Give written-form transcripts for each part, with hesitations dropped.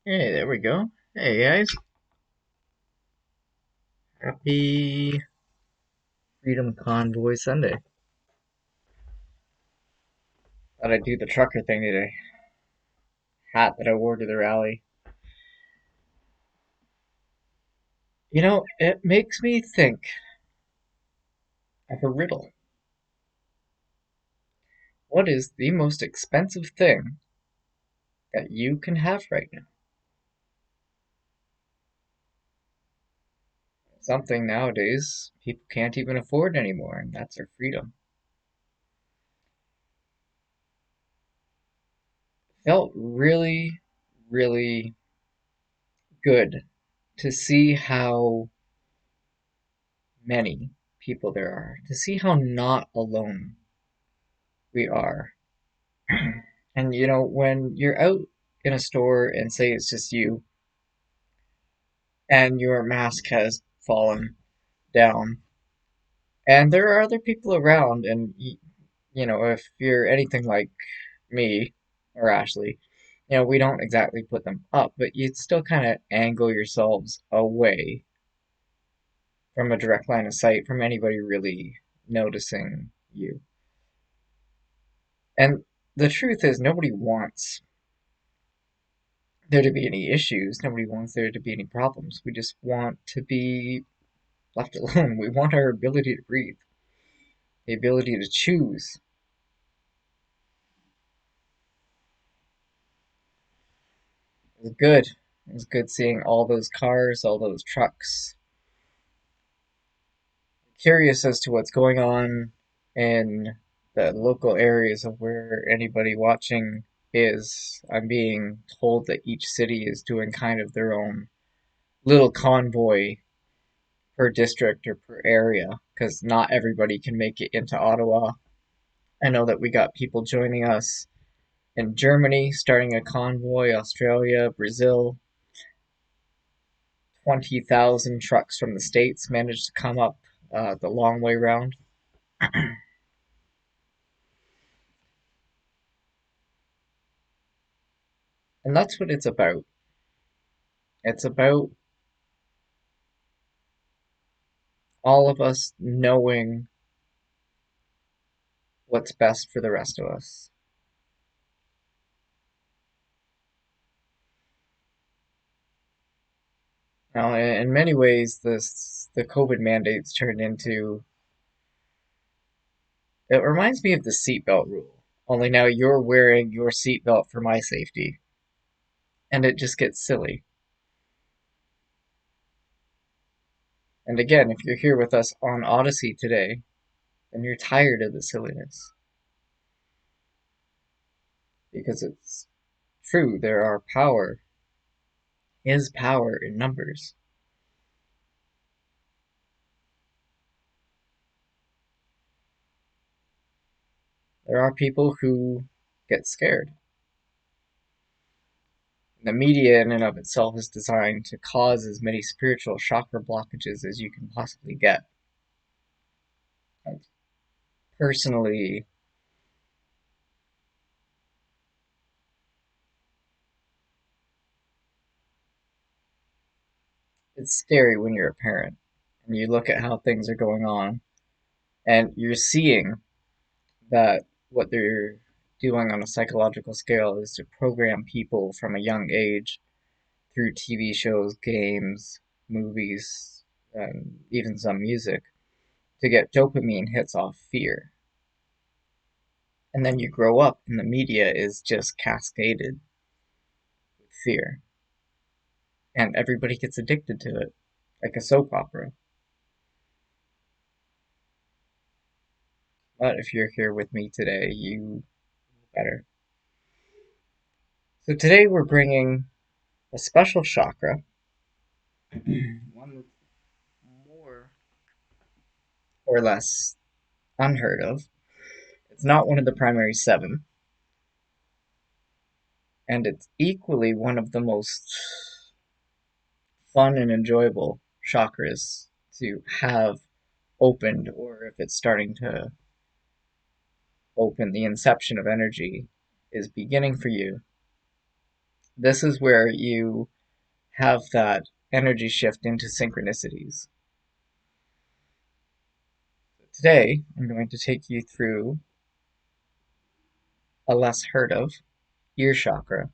Hey, there we go. Hey guys, happy Freedom Convoy Sunday. Thought I'd do the trucker thing today. Hat that I wore to the rally. It makes me think of a riddle. What is the most expensive thing that you can have right now? Something nowadays people can't even afford anymore, and that's our freedom. Felt really, really good to see how many people there are, to see how not alone we are. And when you're out in a store and say it's just you and your mask has fallen down and there are other people around, and if you're anything like me or Ashley, we don't exactly put them up, but you'd still kind of angle yourselves away from a direct line of sight from anybody really noticing you. And the truth is, nobody wants there to be any issues. Nobody wants there to be any problems. We just want to be left alone. We want our ability to breathe, the ability to choose. It was good. It was good seeing all those cars, all those trucks. Curious as to what's going on in the local areas of where anybody watching is. I'm being told that each city is doing kind of their own little convoy per district or per area because not everybody can make it into Ottawa. I know that we got people joining us in Germany, starting a convoy, Australia, Brazil. 20,000 trucks from the States managed to come up the long way round. And that's what it's about. It's about all of us knowing what's best for the rest of us. Now, in many ways, the COVID mandates turned into. It reminds me of the seatbelt rule. Only now you're wearing your seatbelt for my safety, and it just gets silly. And again, if you're here with us on Odyssey today, then you're tired of the silliness. Because it's true, is power in numbers. There are people who get scared. The media in and of itself is designed to cause as many spiritual chakra blockages as you can possibly get. Personally, it's scary when you're a parent and you look at how things are going on and you're seeing that what they're doing on a psychological scale is to program people from a young age through TV shows, games, movies, and even some music to get dopamine hits off fear. And then you grow up and the media is just cascaded with fear. And everybody gets addicted to it, like a soap opera. But if you're here with me today, you better. So today we're bringing a special chakra, one that's more or less unheard of. It's not one of the primary seven, and it's equally one of the most fun and enjoyable chakras to have opened, or if it's starting to open, the inception of energy is beginning for you This is where you have that energy shift into synchronicities. Today, I'm going to take you through a less heard of ear chakra.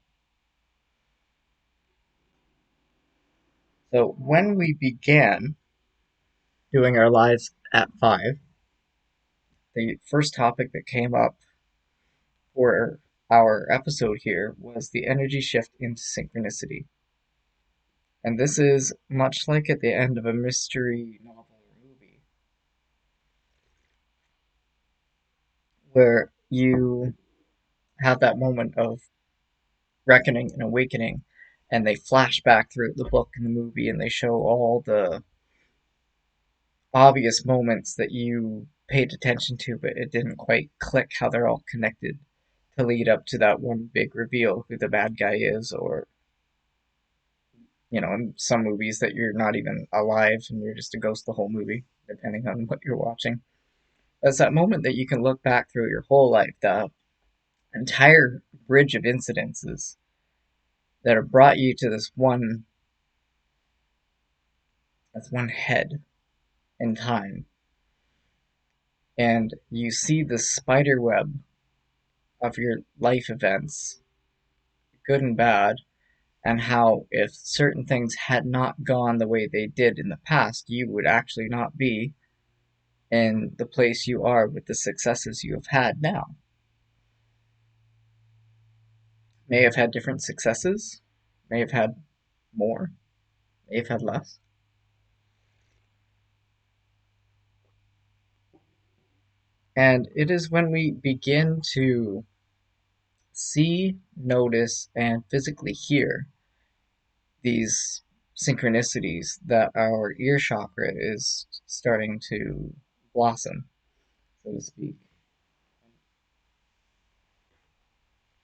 So, when we began doing our lives at 5, the first topic that came up for our episode here was the energy shift into synchronicity. And this is much like at the end of a mystery novel or movie, where you have that moment of reckoning and awakening, and they flash back through the book and the movie, and they show all the obvious moments that you paid attention to, but it didn't quite click how they're all connected to lead up to that one big reveal who the bad guy is, or in some movies that you're not even alive and you're just a ghost the whole movie, depending on what you're watching. That's that moment that you can look back through your whole life, the entire bridge of incidences that have brought you to this one head in time. And you see the spider web of your life events, good and bad, and how if certain things had not gone the way they did in the past, you would actually not be in the place you are with the successes you have had now. May have had different successes, may have had more, may have had less. And it is when we begin to see, notice, and physically hear these synchronicities that our ear chakra is starting to blossom, so to speak.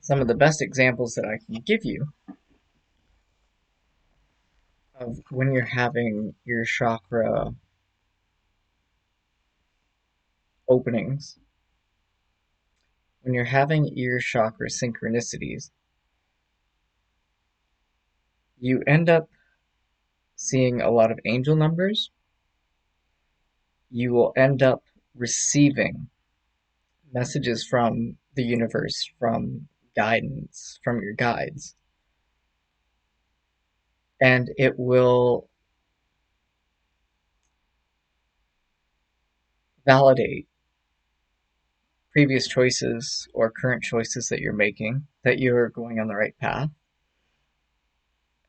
Some of the best examples that I can give you of when you're having ear chakra openings, when you're having ear chakra synchronicities, you end up seeing a lot of angel numbers. You will end up receiving messages from the universe, from guidance, from your guides. And it will validate previous choices or current choices that you're making, that you're going on the right path.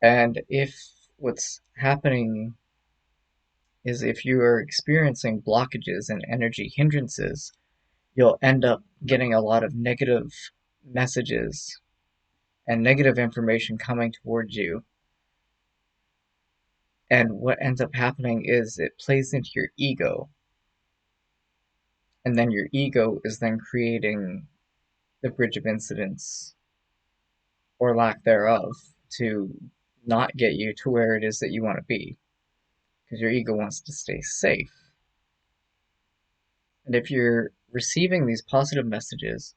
And if what's happening is if you are experiencing blockages and energy hindrances, you'll end up getting a lot of negative messages and negative information coming towards you. And what ends up happening is it plays into your ego. And then your ego is then creating the bridge of incidents or lack thereof to not get you to where it is that you want to be. Because your ego wants to stay safe. And if you're receiving these positive messages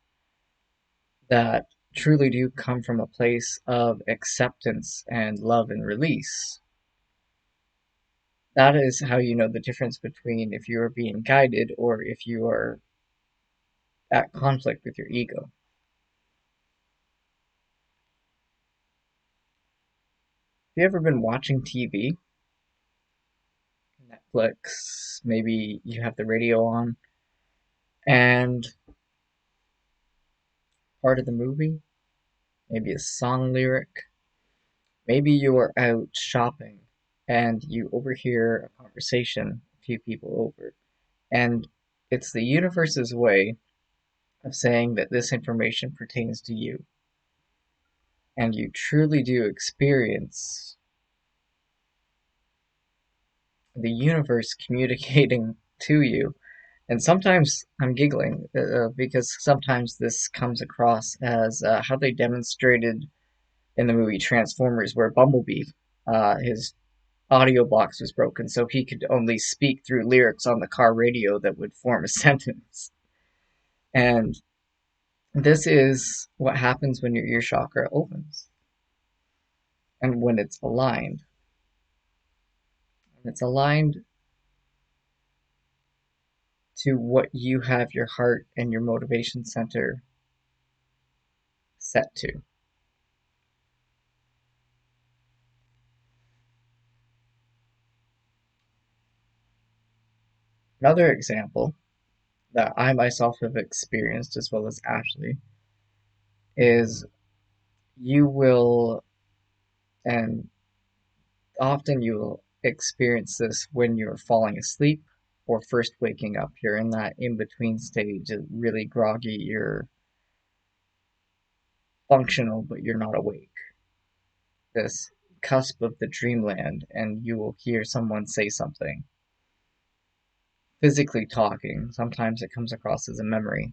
that truly do come from a place of acceptance and love and release, that is how you know the difference between if you are being guided or if you are at conflict with your ego. Have you ever been watching TV? Netflix, maybe you have the radio on, and part of the movie, maybe a song lyric, maybe you are out shopping and you overhear a conversation, a few people over, and it's the universe's way of saying that this information pertains to you. And you truly do experience the universe communicating to you. And sometimes I'm giggling because sometimes this comes across as how they demonstrated in the movie Transformers, where Bumblebee, his audio box was broken, so he could only speak through lyrics on the car radio that would form a sentence. And this is what happens when your ear chakra opens. And when it's aligned to what you have your heart and your motivation center set to. Another example that I myself have experienced, as well as Ashley, is you will, and often you will experience this when you're falling asleep or first waking up. You're in that in between stage, really groggy, you're functional, but you're not awake. This cusp of the dreamland, and you will hear someone say something. Physically talking, sometimes it comes across as a memory,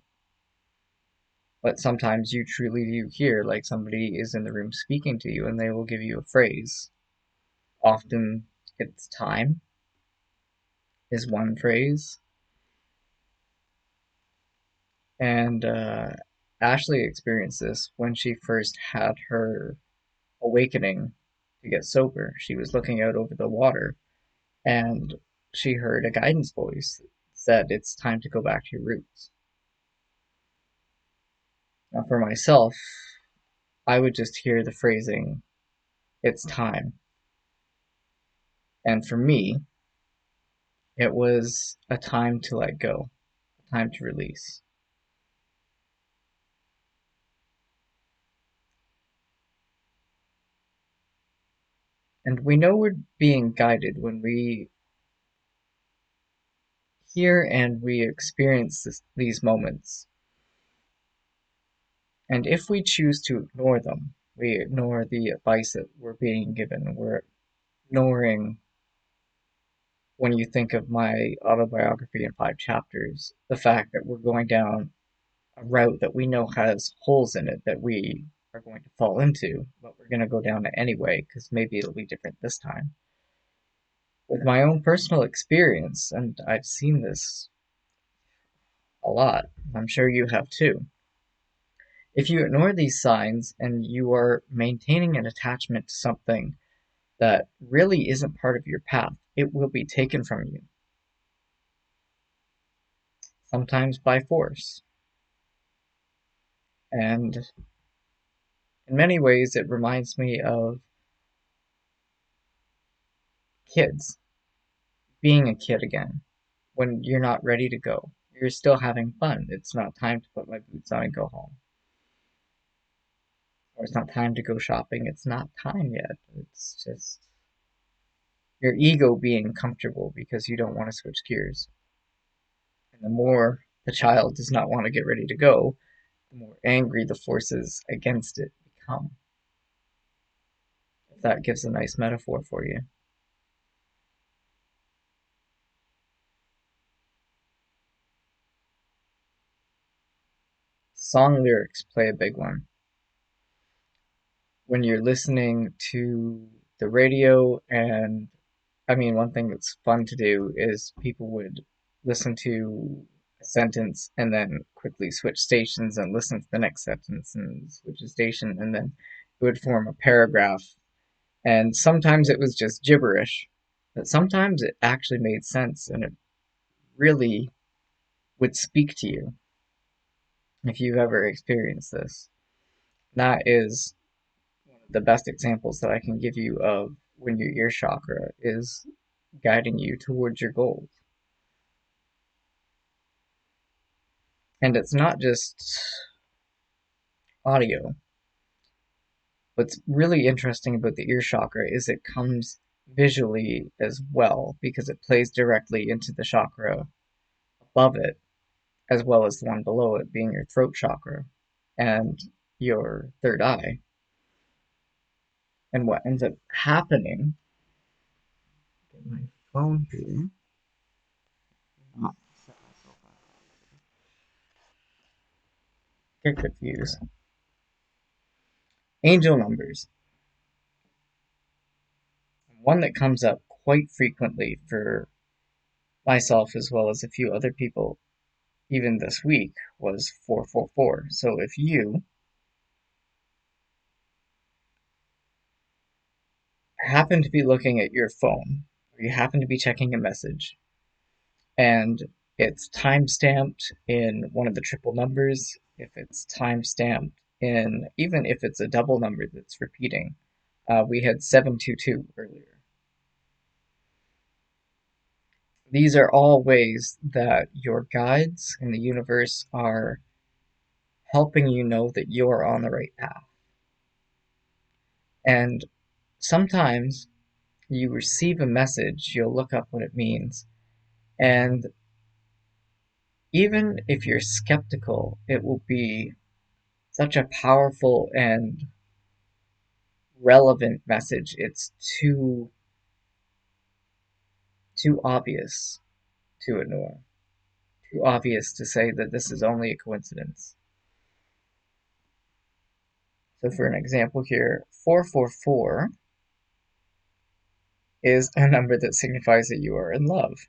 but sometimes you truly do hear like somebody is in the room speaking to you and they will give you a phrase. Often it's time is one phrase. And Ashley experienced this when she first had her awakening to get sober. She was looking out over the water and she heard a guidance voice that said, "It's time to go back to your roots." Now, for myself, I would just hear the phrasing, "It's time." And for me, it was a time to let go, a time to release. And we know we're being guided when we hear and we experience these moments. And if we choose to ignore them, we ignore the advice that we're being given. We're ignoring, when you think of my autobiography in 5 chapters, the fact that we're going down a route that we know has holes in it that we are going to fall into, but we're going to go down it anyway because maybe it'll be different this time. With my own personal experience, and I've seen this a lot, I'm sure you have too. If you ignore these signs and you are maintaining an attachment to something that really isn't part of your path, it will be taken from you, sometimes by force. And in many ways, it reminds me of kids, being a kid again, when you're not ready to go. You're still having fun. It's not time to put my boots on and go home. Or it's not time to go shopping. It's not time yet. It's just your ego being comfortable because you don't want to switch gears. And the more the child does not want to get ready to go, the more angry the forces against it become. If that gives a nice metaphor for you. Song lyrics play a big one. When you're listening to the radio, and I mean, one thing that's fun to do is people would listen to a sentence and then quickly switch stations and listen to the next sentence and switch a station, and then it would form a paragraph. And sometimes it was just gibberish, but sometimes it actually made sense and it really would speak to you if you've ever experienced this. That is one of the best examples that I can give you of when your ear chakra is guiding you towards your goals. And it's not just audio. What's really interesting about the ear chakra is it comes visually as well because it plays directly into the chakra above it, as well as the one below it being your throat chakra and your third eye. And what ends up happening, get my phone here, not set myself up, get confused. Angel numbers. One that comes up quite frequently for myself as well as a few other people, even this week, was 444. So if you happen to be looking at your phone, or you happen to be checking a message, and it's time stamped in one of the triple numbers, if it's time stamped in, even if it's a double number that's repeating. We had 722 earlier. These are all ways that your guides in the universe are helping you know that you're on the right path. And sometimes you receive a message, you'll look up what it means, and even if you're skeptical, it will be such a powerful and relevant message. It's too obvious to ignore. Too obvious to say that this is only a coincidence. So for an example here, 444 is a number that signifies that you are in love.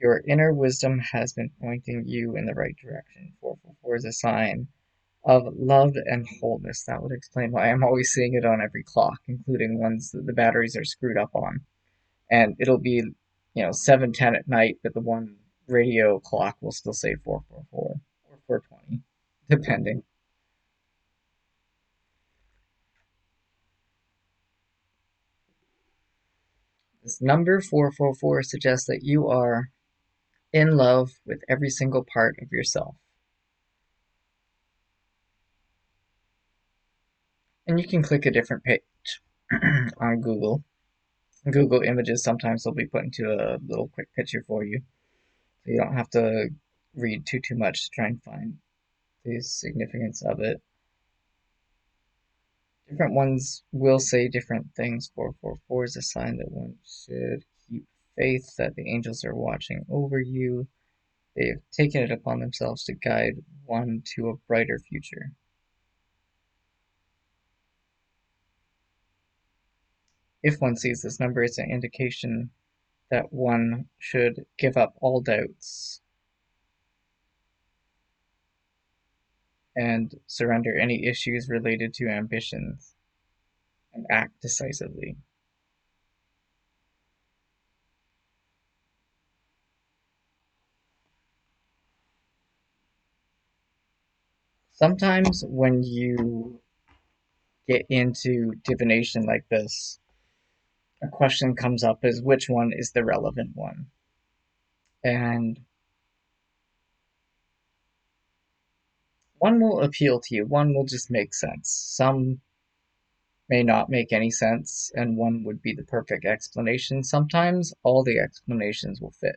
Your inner wisdom has been pointing you in the right direction. 444 is a sign of love and wholeness. That would explain why I'm always seeing it on every clock, including ones that the batteries are screwed up on. And it'll be, 7:10 at night, but the one radio clock will still say 444 or 420, depending. This number 444 suggests that you are in love with every single part of yourself. And you can click a different page on Google. Google Images, sometimes they'll be put into a little quick picture for you. So you don't have to read too much to try and find the significance of it. Different ones will say different things. 444 is a sign that one should keep faith that the angels are watching over you. They have taken it upon themselves to guide one to a brighter future. If one sees this number, it's an indication that one should give up all doubts and surrender any issues related to ambitions and act decisively. Sometimes when you get into divination like this, a question comes up is which one is the relevant one? And one will appeal to you, one will just make sense. Some may not make any sense, and one would be the perfect explanation. Sometimes all the explanations will fit.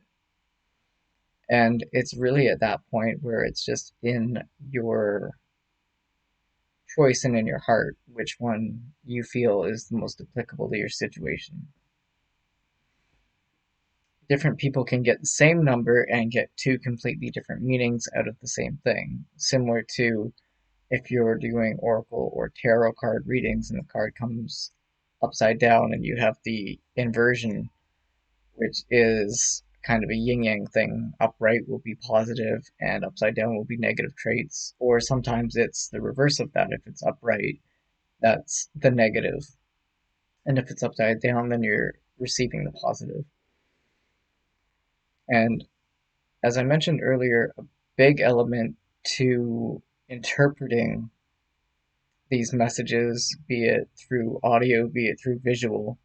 And it's really at that point where it's just in your choice and in your heart which one you feel is the most applicable to your situation. Different people can get the same number and get two completely different meanings out of the same thing, similar to if you're doing oracle or tarot card readings and the card comes upside down and you have the inversion, which is kind of a yin yang thing. Upright will be positive and upside down will be negative traits. Or sometimes it's the reverse of that. If it's upright, that's the negative. And if it's upside down, then you're receiving the positive. And as I mentioned earlier, a big element to interpreting these messages, be it through audio, be it through visual,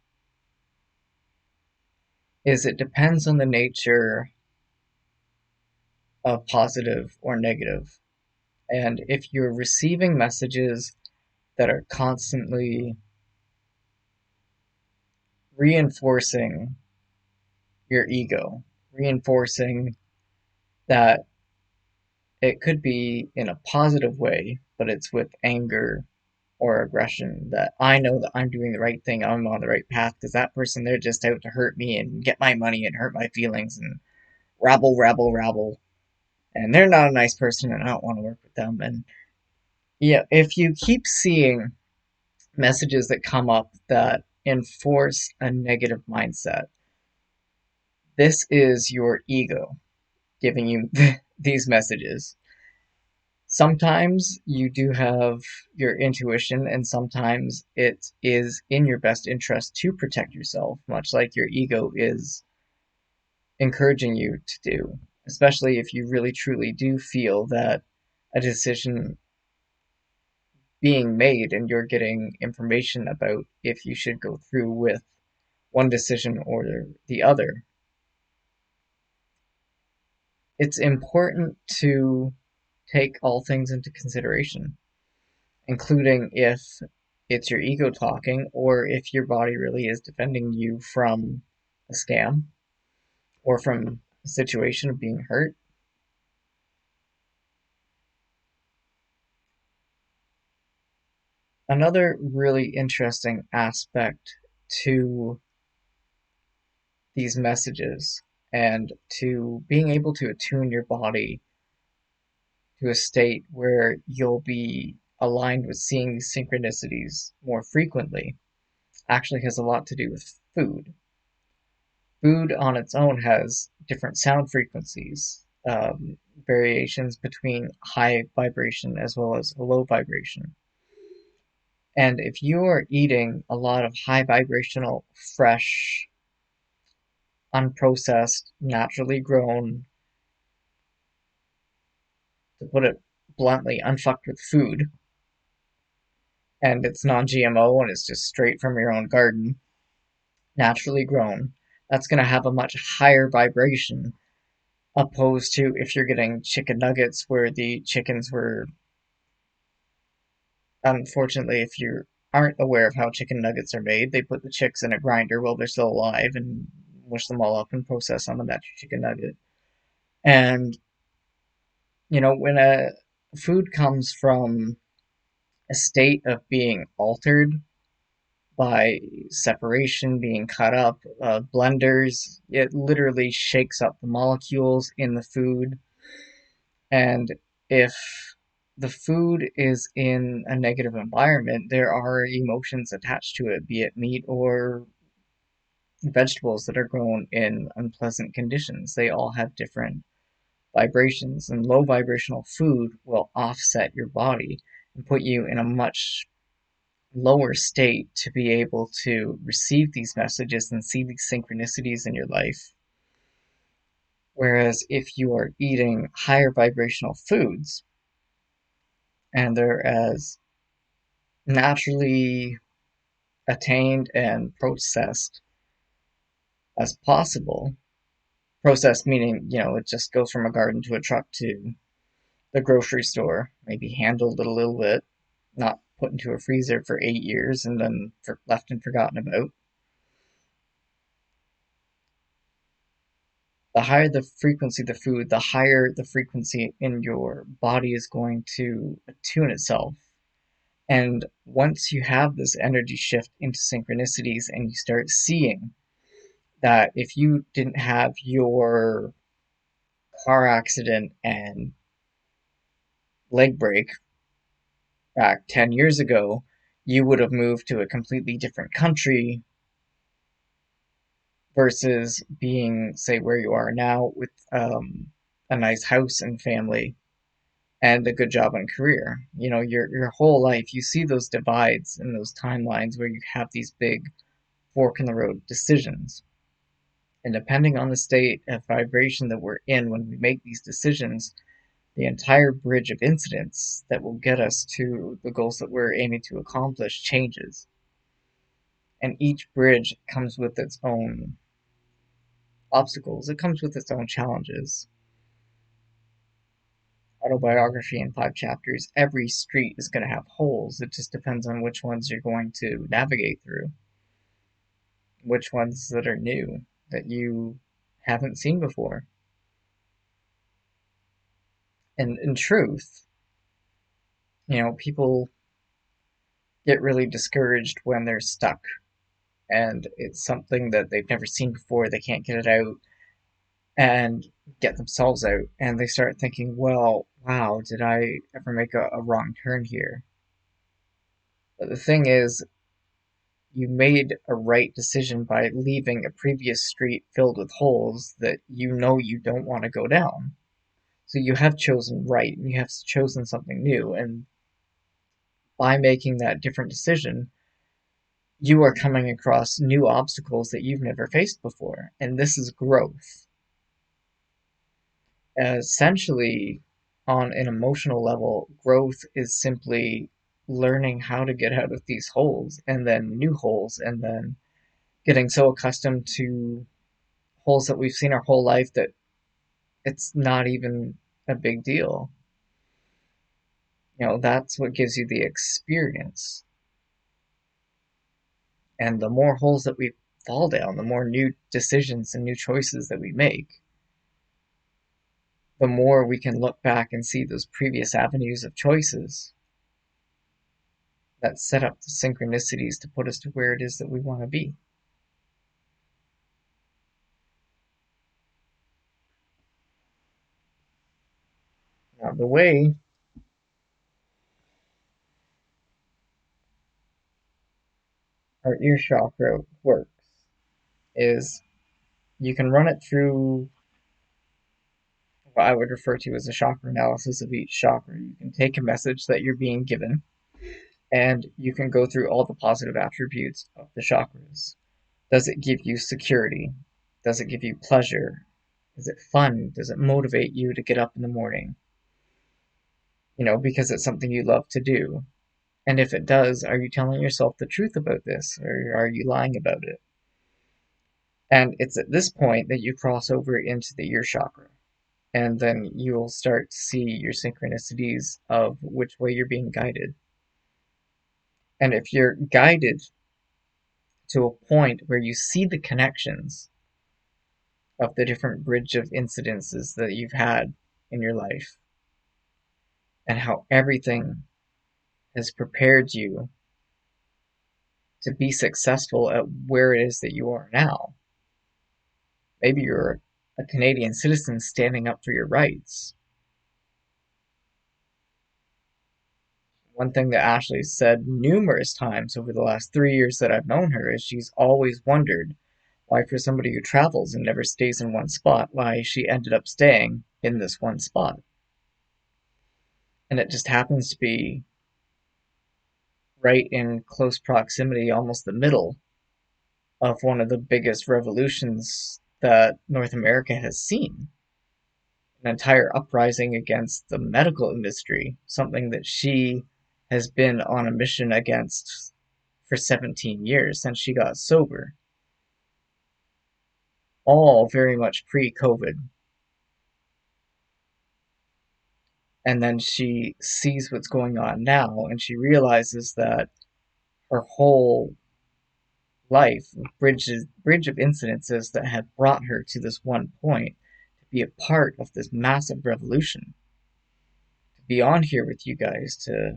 is it depends on the nature of positive or negative. And if you're receiving messages that are constantly reinforcing your ego, reinforcing that it could be in a positive way, but it's with anger or aggression that I know that I'm doing the right thing, I'm on the right path, because that person, they're just out to hurt me and get my money and hurt my feelings and rabble, rabble, rabble. And they're not a nice person and I don't want to work with them. And yeah, if you keep seeing messages that come up that enforce a negative mindset, this is your ego giving you these messages. Sometimes you do have your intuition, and sometimes it is in your best interest to protect yourself, much like your ego is encouraging you to do, especially if you really truly do feel that a decision being made and you're getting information about if you should go through with one decision or the other. It's important to take all things into consideration, including if it's your ego talking or if your body really is defending you from a scam or from a situation of being hurt. Another really interesting aspect to these messages and to being able to attune your body to a state where you'll be aligned with seeing these synchronicities more frequently actually has a lot to do with food. Food on its own has different sound frequencies, variations between high vibration as well as low vibration. And if you are eating a lot of high vibrational, fresh, unprocessed, naturally grown, to put it bluntly, unfucked with food, and it's non-GMO and it's just straight from your own garden, naturally grown, that's going to have a much higher vibration opposed to if you're getting chicken nuggets where the chickens were, unfortunately, if you aren't aware of how chicken nuggets are made, they put the chicks in a grinder while they're still alive and mush them all up and process them, and that's your chicken nugget. And, when a food comes from a state of being altered by separation, being cut up, blenders, it literally shakes up the molecules in the food. And if the food is in a negative environment, there are emotions attached to it, be it meat or vegetables that are grown in unpleasant conditions. They all have different vibrations, and low vibrational food will offset your body and put you in a much lower state to be able to receive these messages and see these synchronicities in your life. Whereas if you are eating higher vibrational foods and they're as naturally attained and processed as possible, processed meaning, it just goes from a garden to a truck to the grocery store, maybe handled it a little bit, not put into a freezer for 8 years and then left and forgotten about. The higher the frequency of the food, the higher the frequency in your body is going to attune itself. And once you have this energy shift into synchronicities and you start seeing that if you didn't have your car accident and leg break back 10 years ago, you would have moved to a completely different country versus being, say, where you are now with a nice house and family and a good job and career. Your whole life, you see those divides and those timelines where you have these big fork in the road decisions. And depending on the state of vibration that we're in when we make these decisions, the entire bridge of incidents that will get us to the goals that we're aiming to accomplish changes. And each bridge comes with its own obstacles, it comes with its own challenges. Autobiography in 5 chapters, every street is going to have holes. It just depends on which ones you're going to navigate through, which ones that are new that you haven't seen before. And in truth, people get really discouraged when they're stuck and it's something that they've never seen before, they can't get it out and get themselves out, and they start thinking, well, wow, did I ever make a wrong turn here? But the thing is, you made a right decision by leaving a previous street filled with holes that you don't want to go down. So you have chosen right, and you have chosen something new, and by making that different decision, you are coming across new obstacles that you've never faced before, and this is growth. Essentially, on an emotional level, growth is simply learning how to get out of these holes, and then new holes, and then getting so accustomed to holes that we've seen our whole life that it's not even a big deal. That's what gives you the experience. And the more holes that we fall down, the more new decisions and new choices that we make, the more we can look back and see those previous avenues of choices that set up the synchronicities to put us to where it is that we want to be. Now, the way our ear chakra works is you can run it through what I would refer to as a chakra analysis of each chakra. You can take a message that you're being given, and you can go through all the positive attributes of the chakras. Does it give you security? Does it give you pleasure? Is it fun? Does it motivate you to get up in the morning? Because it's something you love to do. And if it does, are you telling yourself the truth about this, or are you lying about it? And it's at this point that you cross over into the ear chakra. And then you'll start to see your synchronicities of which way you're being guided. And if you're guided to a point where you see the connections of the different bridge of incidences that you've had in your life, and how everything has prepared you to be successful at where it is that you are now. Maybe you're a Canadian citizen standing up for your rights. One thing that Ashley said numerous times over the last 3 years that I've known her is she's always wondered why, for somebody who travels and never stays in one spot, why she ended up staying in this one spot. And it just happens to be right in close proximity, almost the middle of one of the biggest revolutions that North America has seen. An entire uprising against the medical industry, something that she has been on a mission against for 17 years since she got sober. All very much pre COVID. And then she sees what's going on now, and she realizes that her whole life, bridge of incidences that had brought her to this one point, to be a part of this massive revolution, to be on here with you guys, to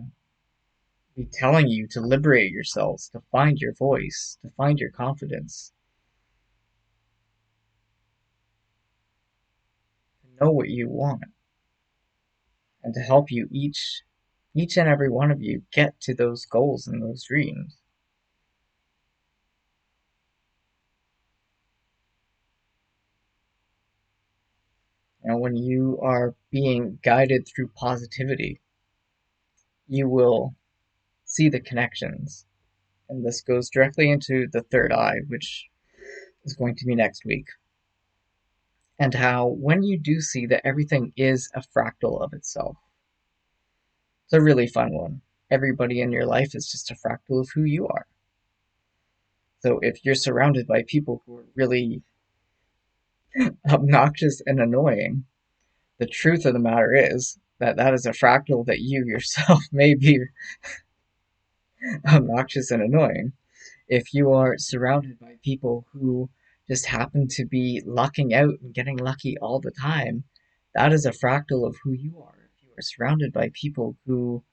be telling you to liberate yourselves, to find your voice, to find your confidence, to know what you want, and to help you each and every one of you get to those goals and those dreams. And when you are being guided through positivity, you will see the connections. And this goes directly into the third eye, which is going to be next week. And how, when you do see that everything is a fractal of itself, it's a really fun one. Everybody in your life is just a fractal of who you are. So if you're surrounded by people who are really obnoxious and annoying, the truth of the matter is that that is a fractal that you yourself may be obnoxious and annoying. If you are surrounded by people who just happen to be lucking out and getting lucky all the time, that is a fractal of who you are. If you are surrounded by people who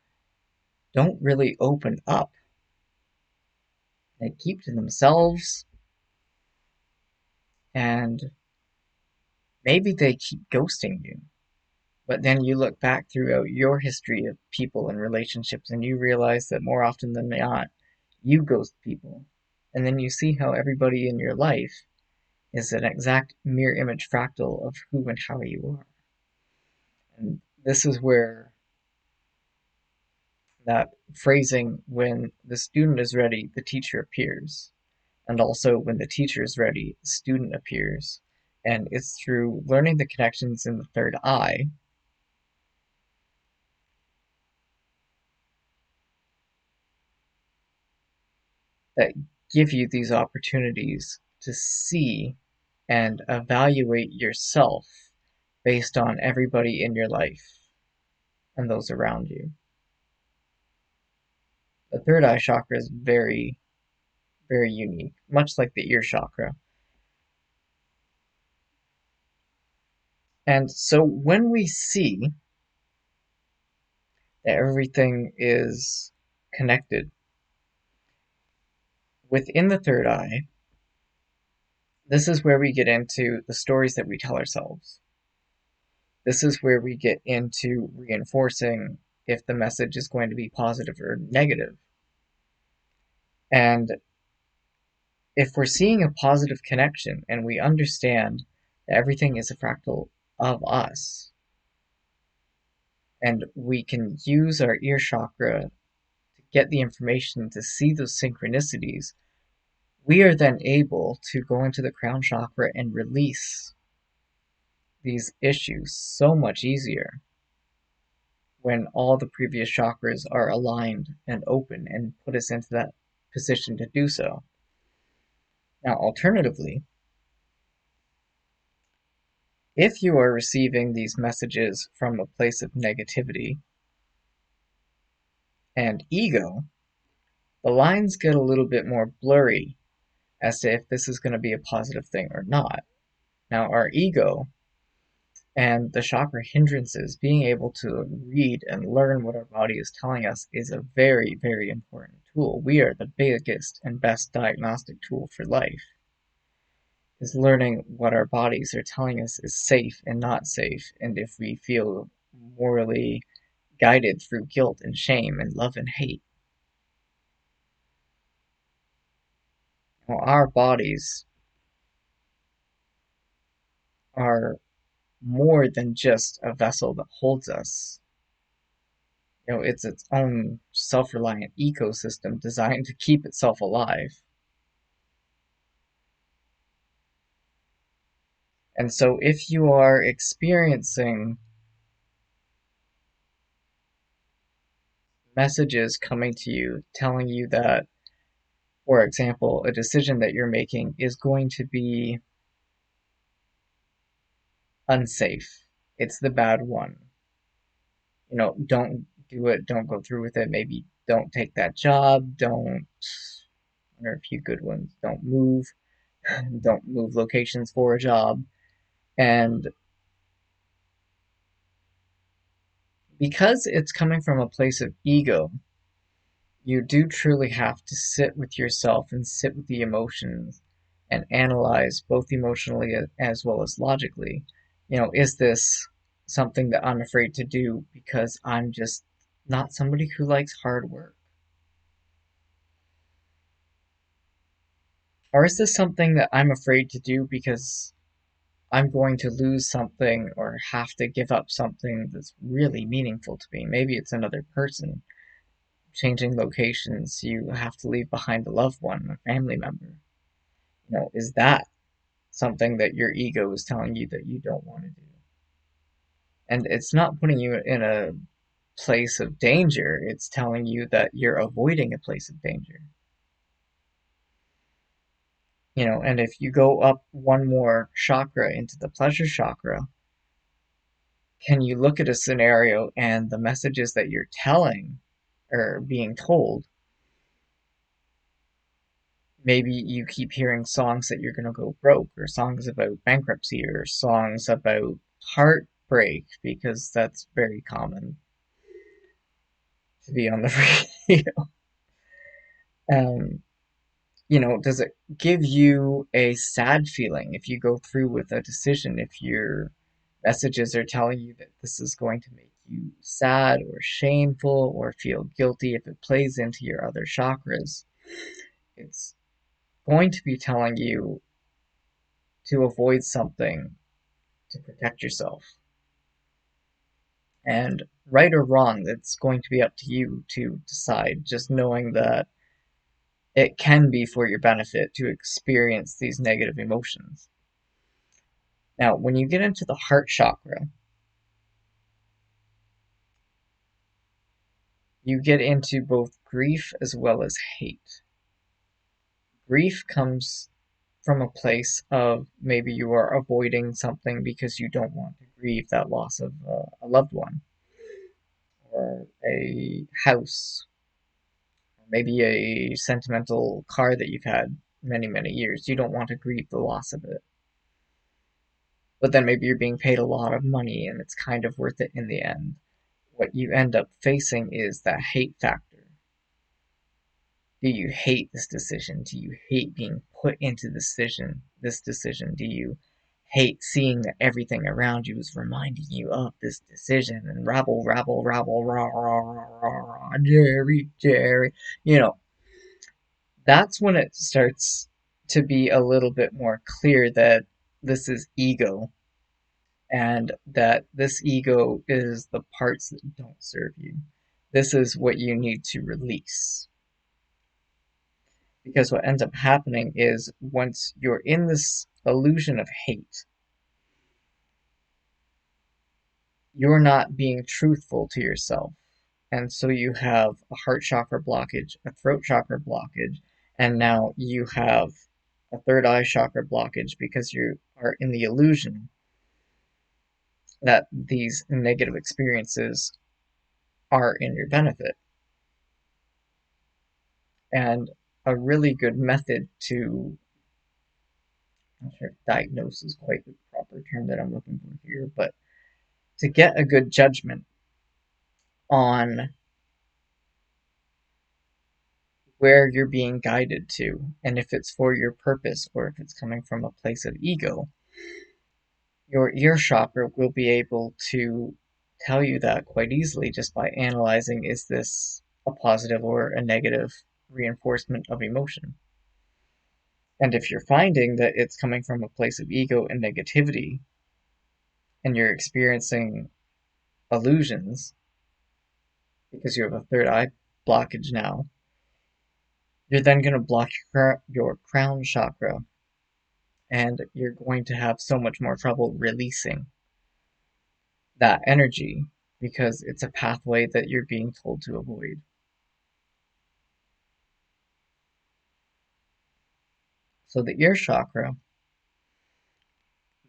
don't really open up, they keep to themselves, and maybe they keep ghosting you. But then you look back throughout your history of people and relationships and you realize that more often than not, you ghost people. And then you see how everybody in your life is an exact mirror image fractal of who and how you are. And this is where that phrasing, when the student is ready, the teacher appears. And also, when the teacher is ready, the student appears. And it's through learning the connections in the third eye that give you these opportunities to see and evaluate yourself based on everybody in your life and those around you. The third eye chakra is very, very unique, much like the ear chakra. And so when we see that everything is connected within the third eye, this is where we get into the stories that we tell ourselves. This is where we get into reinforcing if the message is going to be positive or negative. And if we're seeing a positive connection and we understand that everything is a fractal of us, and we can use our ear chakra to get the information to see those synchronicities, we are then able to go into the crown chakra and release these issues so much easier when all the previous chakras are aligned and open and put us into that position to do so. Now, alternatively, if you are receiving these messages from a place of negativity and ego, the lines get a little bit more blurry as to if this is going to be a positive thing or not. Now, our ego and the chakra hindrances, being able to read and learn what our body is telling us, is a very, very important tool. We are the biggest and best diagnostic tool for life, is learning what our bodies are telling us is safe and not safe, and if we feel morally guided through guilt and shame and love and hate. Well, our bodies are more than just a vessel that holds us. It's its own self-reliant ecosystem designed to keep itself alive. And so if you are experiencing messages coming to you telling you that, for example, a decision that you're making is going to be unsafe, it's the bad one. Don't do it, don't go through with it, maybe don't take that job, don't, there are a few good ones, don't move locations for a job. And because it's coming from a place of ego, you do truly have to sit with yourself and sit with the emotions and analyze both emotionally as well as logically. Is this something that I'm afraid to do because I'm just not somebody who likes hard work? Or is this something that I'm afraid to do because I'm going to lose something or have to give up something that's really meaningful to me? Maybe it's another person. Changing locations, you have to leave behind a loved one, a family member. Is that something that your ego is telling you that you don't want to do? And it's not putting you in a place of danger, it's telling you that you're avoiding a place of danger. And if you go up one more chakra into the pleasure chakra, can you look at a scenario and the messages that you're telling or being told? Maybe you keep hearing songs that you're going to go broke, or songs about bankruptcy, or songs about heartbreak, because that's very common to be on the radio. Um, does it give you a sad feeling if you go through with a decision, if your messages are telling you that this is going to make you sad or shameful or feel guilty? If it plays into your other chakras, it's going to be telling you to avoid something to protect yourself. And right or wrong, it's going to be up to you to decide, just knowing that it can be for your benefit to experience these negative emotions. Now, when you get into the heart chakra, you get into both grief as well as hate. Grief comes from a place of maybe you are avoiding something because you don't want to grieve that loss of a loved one, or a house, or maybe a sentimental car that you've had many, many years. You don't want to grieve the loss of it. But then maybe you're being paid a lot of money and it's kind of worth it in the end. What you end up facing is that hate factor. Do you hate this decision? Do you hate being put into this decision? Do you hate seeing that everything around you is reminding you of this decision and rabble, rabble, rabble, rah, rah, rah, rah, rah, Jerry, Jerry. You know, that's when it starts to be a little bit more clear that this is ego, and that this ego is the parts that don't serve you. This is what you need to release. Because what ends up happening is once you're in this illusion of hate, you're not being truthful to yourself. And so you have a heart chakra blockage, a throat chakra blockage, and now you have a third eye chakra blockage because you are in the illusion that these negative experiences are in your benefit. And a really good method to, I'm not sure if diagnose is quite the proper term that I'm looking for here, but to get a good judgment on where you're being guided to, and if it's for your purpose or if it's coming from a place of ego, your ear chakra will be able to tell you that quite easily just by analyzing, is this a positive or a negative reinforcement of emotion? And if you're finding that it's coming from a place of ego and negativity, and you're experiencing illusions because you have a third eye blockage now, you're then going to block your crown chakra, and you're going to have so much more trouble releasing that energy because it's a pathway that you're being told to avoid. So the ear chakra,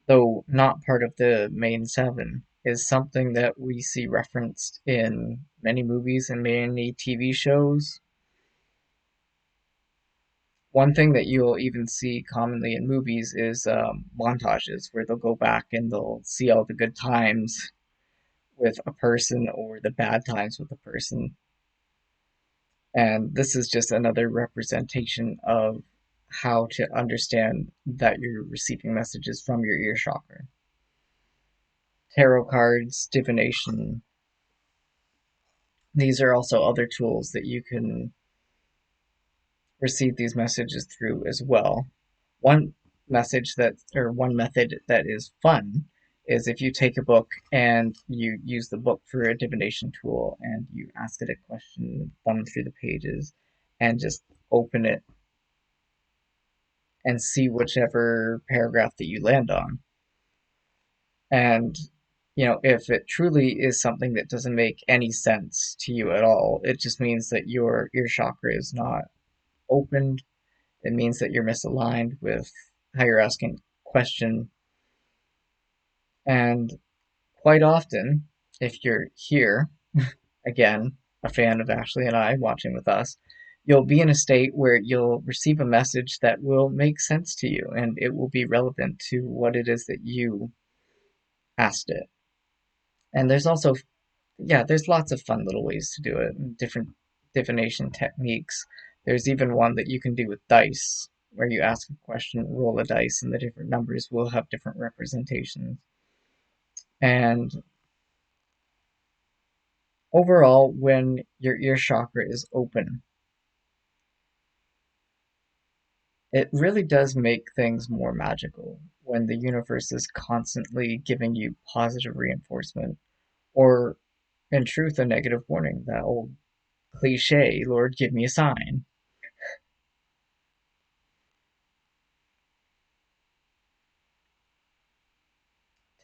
though not part of the main seven, is something that we see referenced in many movies and many TV shows. One thing that you'll even see commonly in movies is montages where they'll go back and they'll see all the good times with a person or the bad times with a person. And this is just another representation of how to understand that you're receiving messages from your ear chakra. Tarot cards, divination, these are also other tools that you can receive these messages through as well. One one method that is fun is if you take a book and you use the book for a divination tool and you ask it a question, thumb through the pages, and just open it and see whichever paragraph that you land on. And if it truly is something that doesn't make any sense to you at all, it just means that your ear chakra is not opened. It means that you're misaligned with how you're asking a question. And quite often, if you're here, again, a fan of Ashley and I watching with us, you'll be in a state where you'll receive a message that will make sense to you and it will be relevant to what it is that you asked it. And there's also, yeah, there's lots of fun little ways to do it, and different divination techniques. There's even one that you can do with dice, where you ask a question, roll a dice, and the different numbers will have different representations. And overall, when your ear chakra is open, it really does make things more magical when the universe is constantly giving you positive reinforcement, or in truth a negative warning, that old cliche, Lord, give me a sign.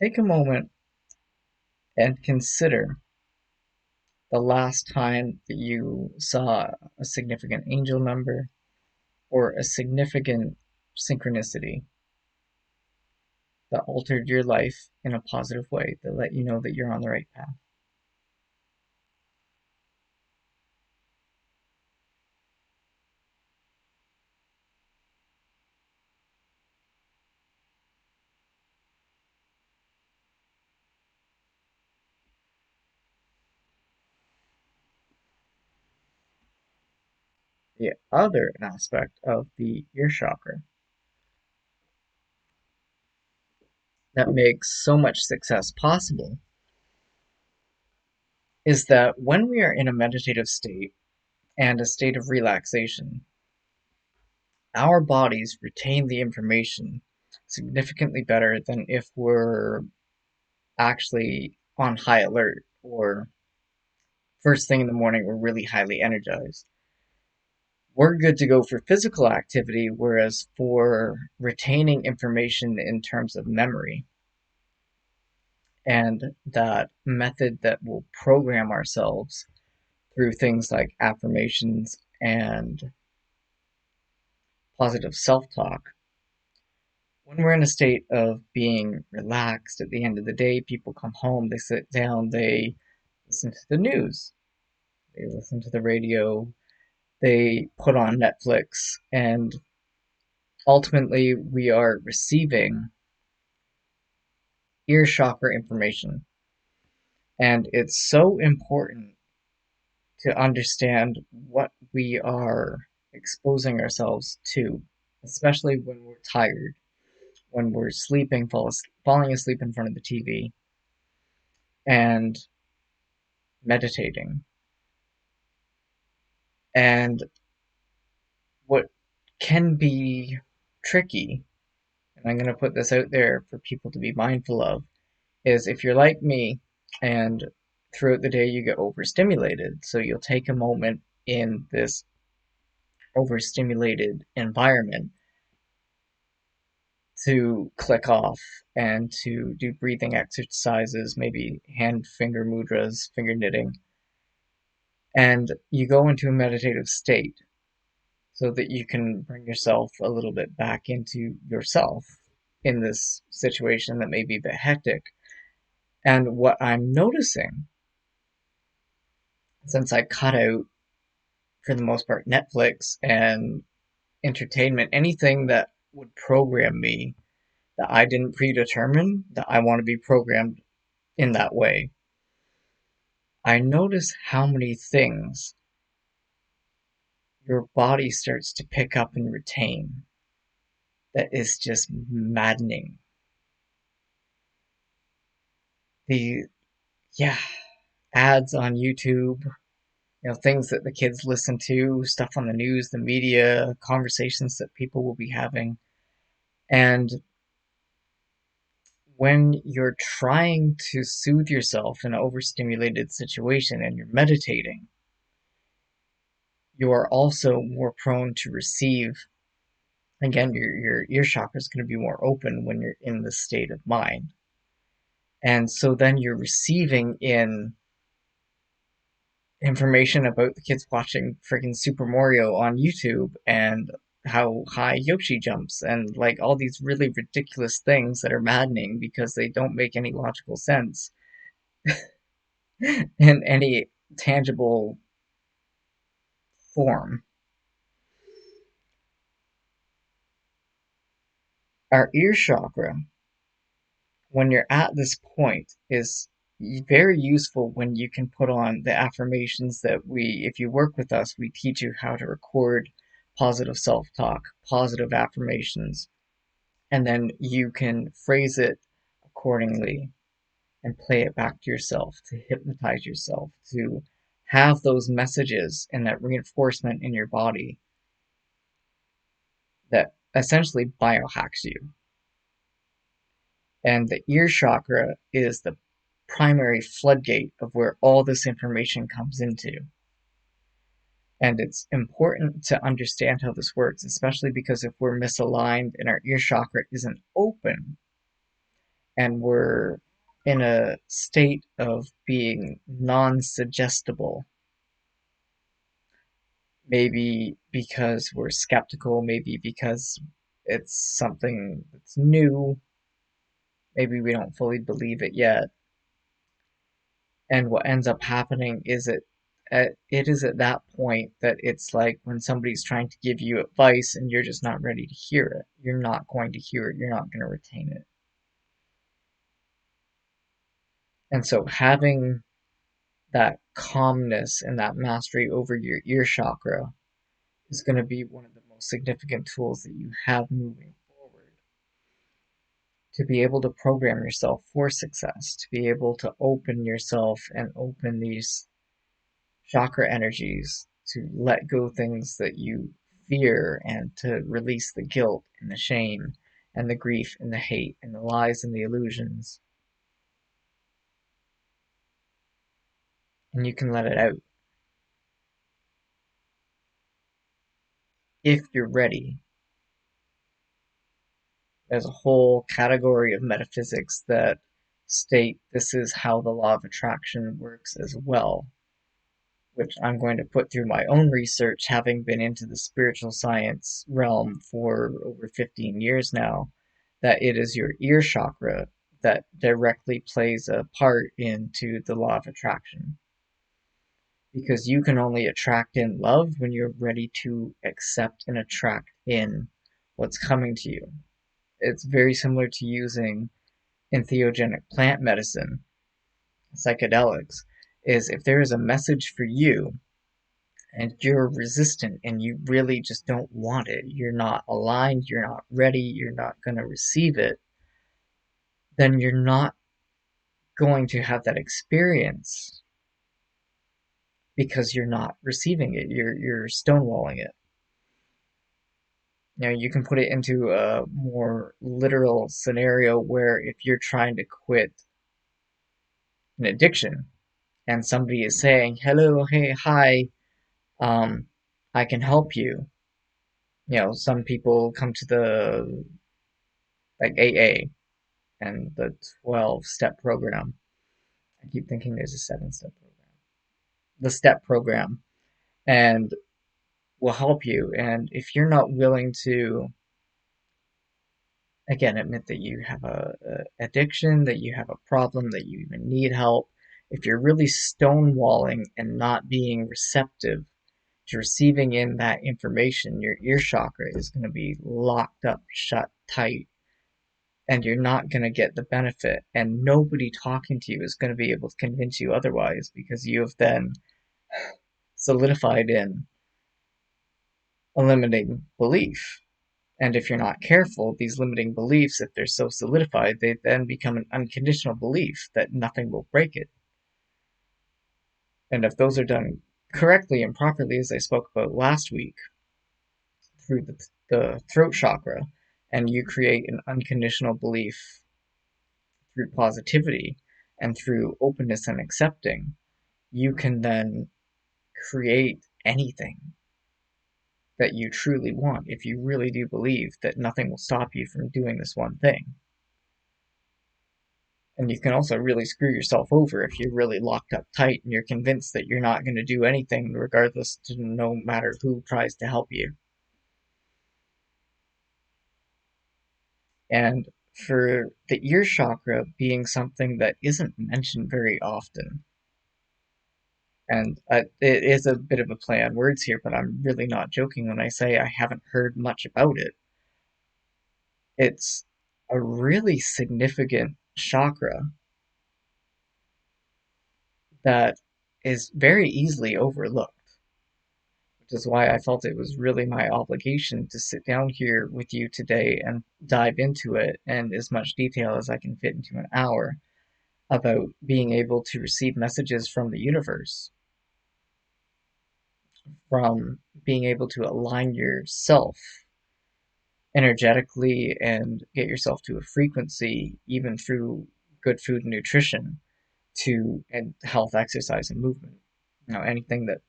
Take a moment and consider the last time that you saw a significant angel number or a significant synchronicity that altered your life in a positive way, that let you know that you're on the right path. The other aspect of the ear chakra that makes so much success possible is that when we are in a meditative state and a state of relaxation, our bodies retain the information significantly better than if we're actually on high alert or first thing in the morning we're really highly energized. We're good to go for physical activity, whereas for retaining information in terms of memory and that method that will program ourselves through things like affirmations and positive self talk. When we're in a state of being relaxed at the end of the day, people come home, they sit down, they listen to the news, they listen to the radio, they put on Netflix, and ultimately we are receiving ear chakra information. And it's so important to understand what we are exposing ourselves to, especially when we're tired, when we're sleeping, falling asleep in front of the TV, and meditating. And what can be tricky, and I'm going to put this out there for people to be mindful of, is if you're like me and throughout the day you get overstimulated, so you'll take a moment in this overstimulated environment to click off and to do breathing exercises, maybe hand finger mudras, finger knitting, and you go into a meditative state so that you can bring yourself a little bit back into yourself in this situation that may be a bit hectic. And what I'm noticing, since I cut out, for the most part, Netflix and entertainment, anything that would program me that I didn't predetermine that I want to be programmed in that way, I notice how many things your body starts to pick up and retain that is just maddening. The, yeah, ads on YouTube, things that the kids listen to, stuff on the news, the media, conversations that people will be having. And when you're trying to soothe yourself in an overstimulated situation and you're meditating, you are also more prone to receive. Again, your ear chakra is going to be more open when you're in this state of mind. And so then you're receiving in information about the kids watching freaking Super Mario on YouTube and how high Yoshi jumps and like all these really ridiculous things that are maddening because they don't make any logical sense in any tangible form. Our ear chakra, when you're at this point, is very useful when you can put on the affirmations that if you work with us, we teach you how to record positive self talk, positive affirmations, and then you can phrase it accordingly and play it back to yourself to hypnotize yourself, to have those messages and that reinforcement in your body that essentially biohacks you. And the ear chakra is the primary floodgate of where all this information comes into. And it's important to understand how this works, especially because if we're misaligned and our ear chakra isn't open and we're in a state of being non-suggestible, maybe because we're skeptical, maybe because it's something that's new, maybe we don't fully believe it yet. And what ends up happening is it is at that point that it's like when somebody's trying to give you advice and you're just not ready to hear it. You're not going to hear it. You're not going to retain it. And so having that calmness and that mastery over your ear chakra is going to be one of the most significant tools that you have moving forward to be able to program yourself for success, to be able to open yourself and open these chakra energies, to let go things that you fear and to release the guilt and the shame and the grief and the hate and the lies and the illusions. And you can let it out if you're ready. There's a whole category of metaphysics that state this is how the law of attraction works as well, which I'm going to put through my own research, having been into the spiritual science realm for over 15 years now, that it is your ear chakra that directly plays a part into the law of attraction. Because you can only attract in love when you're ready to accept and attract in what's coming to you. It's very similar to using entheogenic plant medicine, psychedelics, is if there is a message for you and you're resistant and you really just don't want it, you're not aligned, you're not ready, you're not going to receive it, then you're not going to have that experience because you're not receiving it. You're stonewalling it. You know, you can put it into a more literal scenario where if you're trying to quit an addiction and somebody is saying, "Hello, hey, hi, um, I can help you." You know, some people come to the like AA and the 12-step program. I keep thinking there's a 7-step program. The step program and will help you. And if you're not willing to, again, admit that you have a addiction, that you have a problem, that you even need help, if you're really stonewalling and not being receptive to receiving in that information, your ear chakra is going to be locked up, shut tight, and you're not going to get the benefit. And nobody talking to you is going to be able to convince you otherwise because you have then solidified in a limiting belief. And if you're not careful, these limiting beliefs, if they're so solidified, they then become an unconditional belief that nothing will break it. And if those are done correctly and properly, as I spoke about last week, through the throat chakra, and you create an unconditional belief through positivity and through openness and accepting, you can then create anything that you truly want if you really do believe that nothing will stop you from doing this one thing. And you can also really screw yourself over if you're really locked up tight and you're convinced that you're not going to do anything regardless to no matter who tries to help you. And for the ear chakra being something that isn't mentioned very often, and it is a bit of a play on words here, but I'm really not joking when I say I haven't heard much about it. It's a really significant chakra that is very easily overlooked, which is why I felt it was really my obligation to sit down here with you today and dive into it in as much detail as I can fit into an hour about being able to receive messages from the universe, from being able to align yourself energetically and get yourself to a frequency, even through good food and nutrition, and health, exercise, and movement. Anything that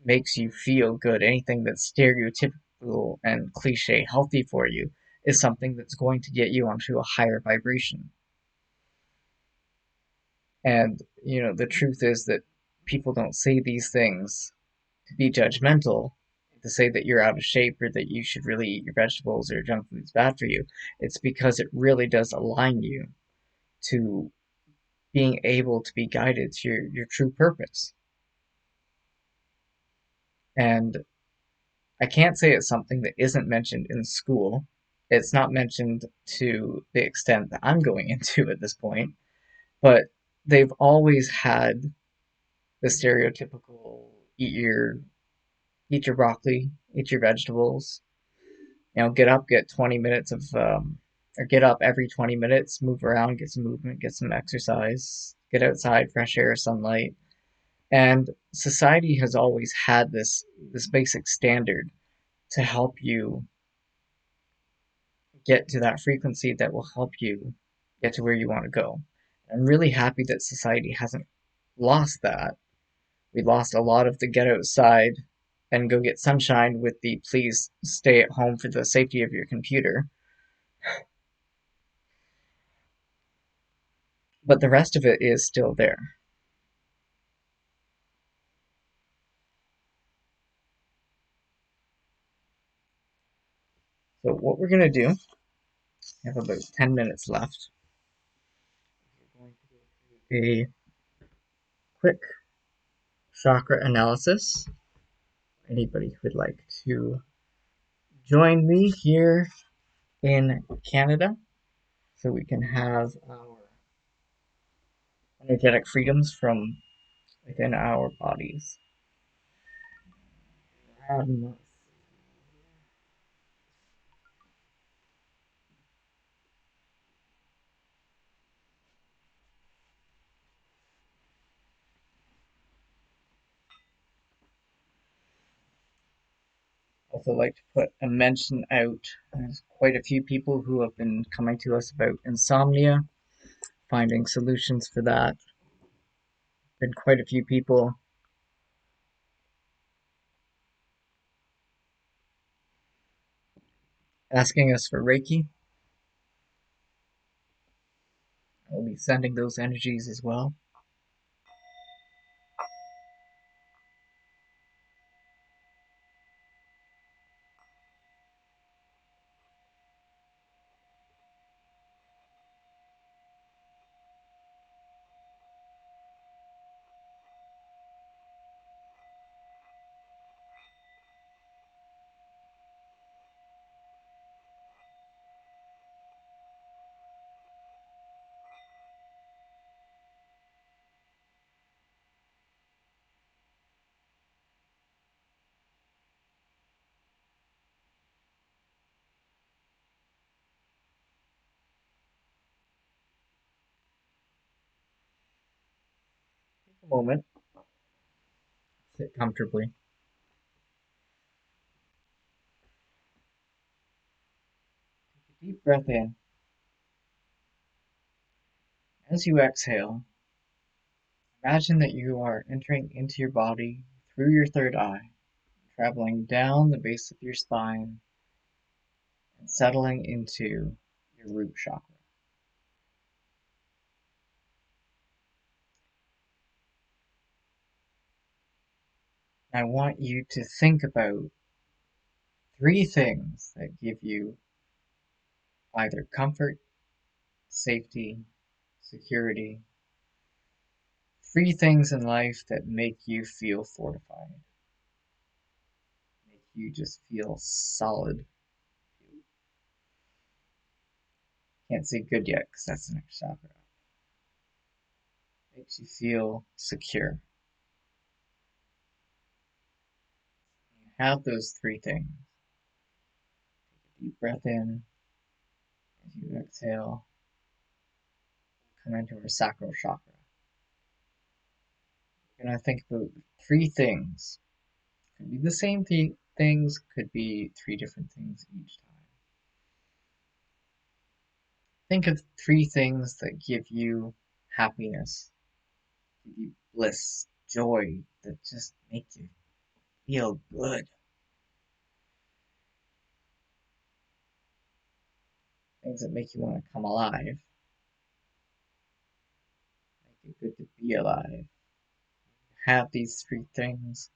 makes you feel good, anything that's stereotypical and cliche healthy for you, is something that's going to get you onto a higher vibration. And, the truth is that people don't say these things to be judgmental, to say that you're out of shape or that you should really eat your vegetables or junk food's bad for you. It's because it really does align you to being able to be guided to your true purpose. And I can't say it's something that isn't mentioned in school. It's not mentioned to the extent that I'm going into at this point, but they've always had the stereotypical eat your broccoli, eat your vegetables, get up, get 20 minutes or get up every 20 minutes, move around, get some movement, get some exercise, get outside, fresh air, sunlight. And society has always had this basic standard to help you get to that frequency that will help you get to where you want to go. I'm really happy that society hasn't lost that. We lost a lot of the get outside and go get sunshine with the please stay at home for the safety of your computer. But the rest of it is still there. So what we're going to do, we have about 10 minutes left. We're going to go through a quick chakra analysis. Anybody who would like to join me here in Canada so we can have our energetic freedoms from within our bodies. Also like to put a mention out. There's quite a few people who have been coming to us about insomnia, finding solutions for that. Been quite a few people asking us for Reiki. I'll be sending those energies as well. Take a moment, sit comfortably. Take a deep breath in. As you exhale, imagine that you are entering into your body through your third eye, traveling down the base of your spine and settling into your root chakra. I want you to think about three things that give you either comfort, safety, security. Three things in life that make you feel fortified, make you just feel solid. Can't say good yet because that's the next chakra. Makes you feel secure. You have those three things. Take a deep breath in. As you exhale, come into our sacral chakra. You're going to think about three things. Could be the same things, could be three different things each time. Think of three things that give you happiness, give you bliss, joy that just make you feel good. Things that make you want to come alive. Make it good to be alive. Have these three things.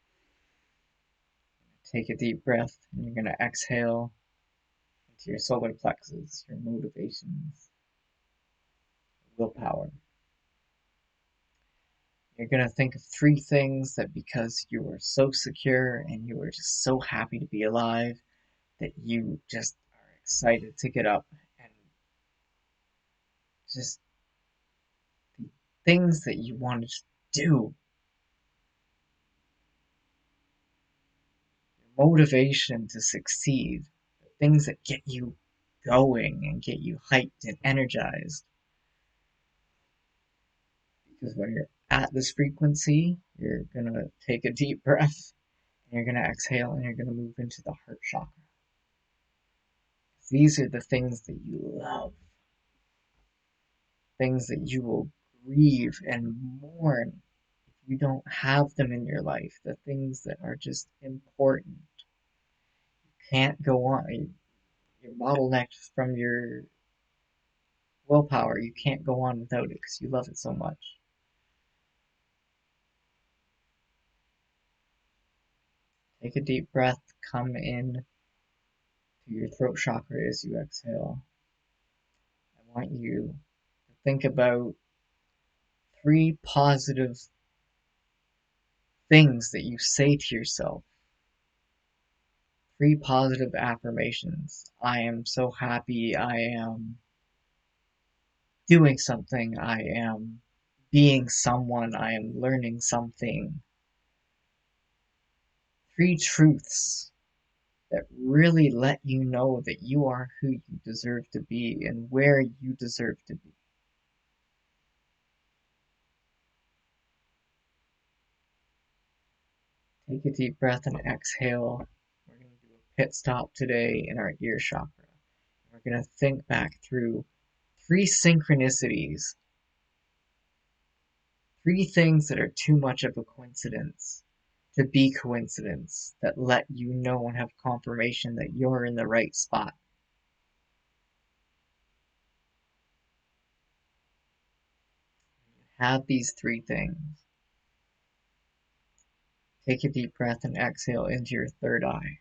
Take a deep breath, and you're going to exhale into your solar plexus, your motivations, willpower. You're going to think of three things that because you are so secure and you are just so happy to be alive that you just are excited to get up and just the things that you want to do, your motivation to succeed, the things that get you going and get you hyped and energized. Because when you're at this frequency, you're going to take a deep breath and you're going to exhale and you're going to move into the heart chakra. These are the things that you love, things that you will grieve and mourn if you don't have them in your life, the things that are just important. You can't go on. You're bottlenecked from your willpower. You can't go on without it because you love it so much. Take a deep breath, come in to your throat chakra as you exhale. I want you to think about three positive things that you say to yourself. Three positive affirmations. I am so happy. I am doing something. I am being someone. I am learning something. Three truths that really let you know that you are who you deserve to be and where you deserve to be. Take a deep breath and exhale. We're going to do a pit stop today in our ear chakra. We're going to think back through three synchronicities, three things that are too much of a coincidence to be coincidence that let you know and have confirmation that you're in the right spot. Have these three things. Take a deep breath and exhale into your third eye.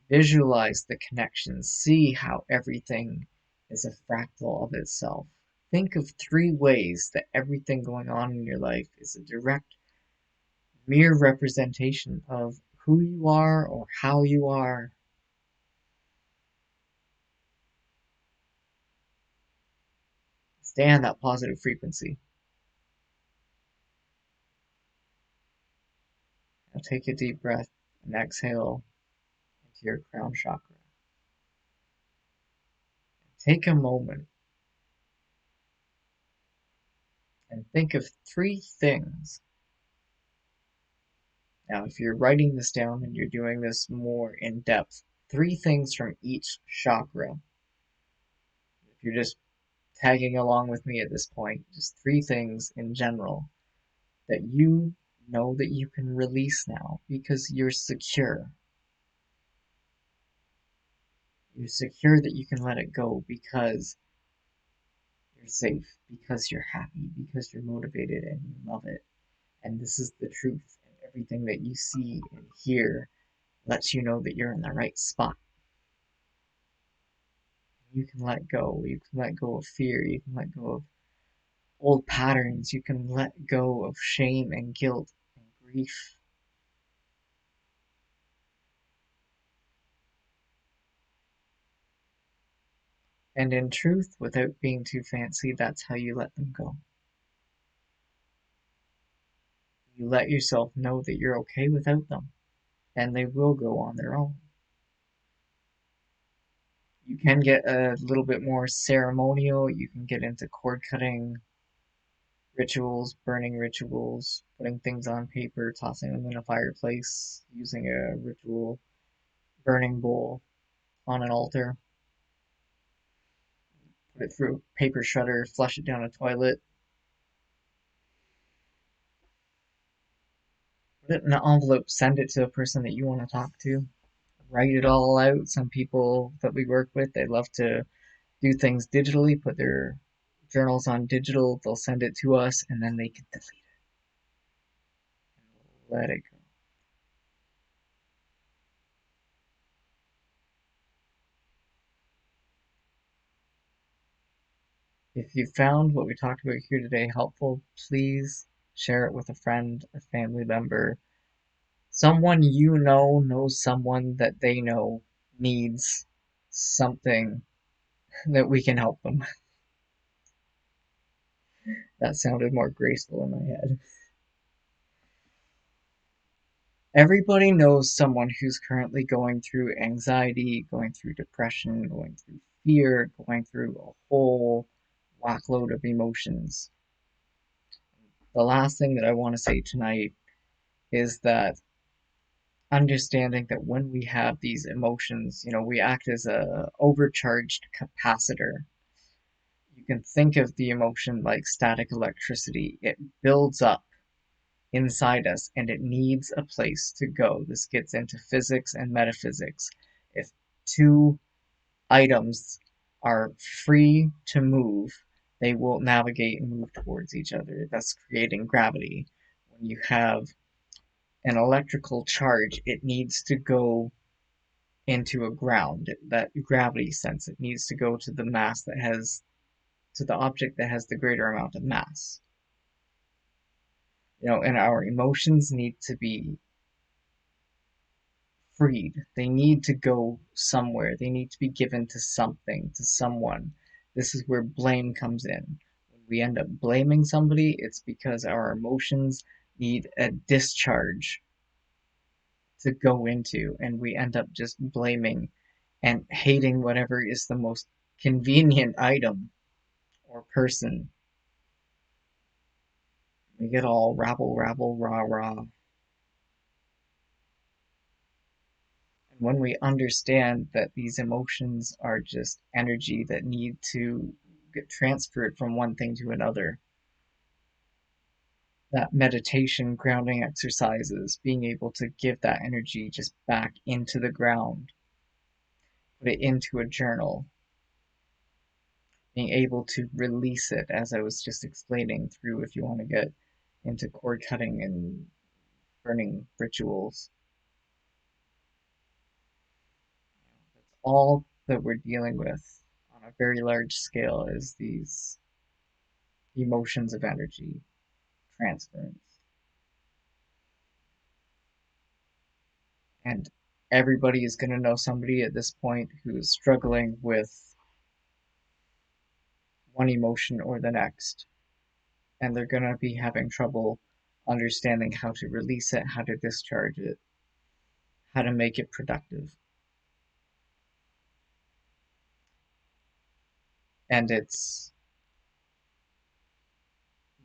Visualize the connections. See how everything is a fractal of itself. Think of three ways that everything going on in your life is a direct mere representation of who you are or how you are. Stay on that positive frequency. Now take a deep breath and exhale into your crown chakra. Take a moment and think of three things. Now, if you're writing this down and you're doing this more in depth, three things from each chakra. If you're just tagging along with me at this point, just three things in general that you know that you can release now because you're secure. You're secure that you can let it go because you're safe, because you're happy, because you're motivated and you love it. And this is the truth. And everything that you see and hear lets you know that you're in the right spot. You can let go. You can let go of fear. You can let go of old patterns. You can let go of shame and guilt and grief. And in truth, without being too fancy, that's how you let them go. You let yourself know that you're okay without them, and they will go on their own. You can get a little bit more ceremonial. You can get into cord cutting rituals, burning rituals, putting things on paper, tossing them in a fireplace, using a ritual burning bowl on an altar, put it through a paper shredder, flush it down a toilet. Put it in an envelope, send it to a person that you want to talk to. Write it all out. Some people that we work with, they love to do things digitally, put their journals on digital, they'll send it to us, and then they can delete it and let it go. If you found what we talked about here today helpful, please share it with a friend, a family member, someone you know knows someone that they know needs something that we can help them. That sounded more graceful in my head. Everybody knows someone who's currently going through anxiety, going through depression, going through fear, going through a whole whackload of emotions. The last thing that I want to say tonight is that understanding that when we have these emotions, we act as a overcharged capacitor. You can think of the emotion like static electricity. It builds up inside us and it needs a place to go. This gets into physics and metaphysics. If two items are free to move, they will navigate and move towards each other, thus creating gravity. When you have an electrical charge, it needs to go into a ground, that gravity sense. It needs to go to the mass that has, to the object that has the greater amount of mass. And our emotions need to be freed. They need to go somewhere. They need to be given to something, to someone. This is where blame comes in. When we end up blaming somebody, it's because our emotions need a discharge to go into, and we end up just blaming and hating whatever is the most convenient item or person. We get all rabble, rabble, rah, rah. And when we understand that these emotions are just energy that need to get transferred from one thing to another, that meditation, grounding exercises, being able to give that energy just back into the ground, put it into a journal, being able to release it, as I was just explaining through if you want to get into cord cutting and burning rituals. That's all that we're dealing with on a very large scale is these emotions of energy transference. And everybody is going to know somebody at this point who is struggling with one emotion or the next. And they're going to be having trouble understanding how to release it, how to discharge it, how to make it productive. And it's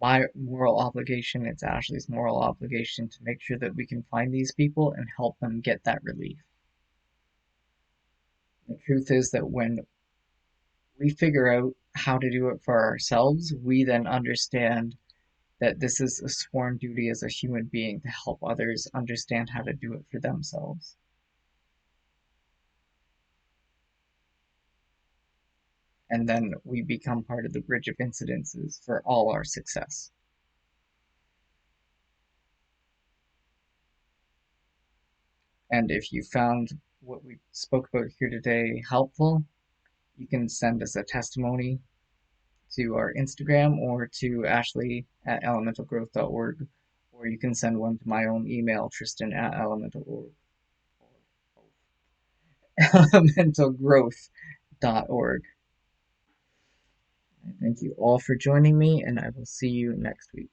my moral obligation, it's Ashley's moral obligation to make sure that we can find these people and help them get that relief. The truth is that when we figure out how to do it for ourselves, we then understand that this is a sworn duty as a human being to help others understand how to do it for themselves. And then we become part of the bridge of incidences for all our success. And if you found what we spoke about here today helpful, you can send us a testimony to our Instagram or to Ashley at elementalgrowth.org, or you can send one to my own email, Tristan at elementalgrowth.org. Thank you all for joining me, and I will see you next week.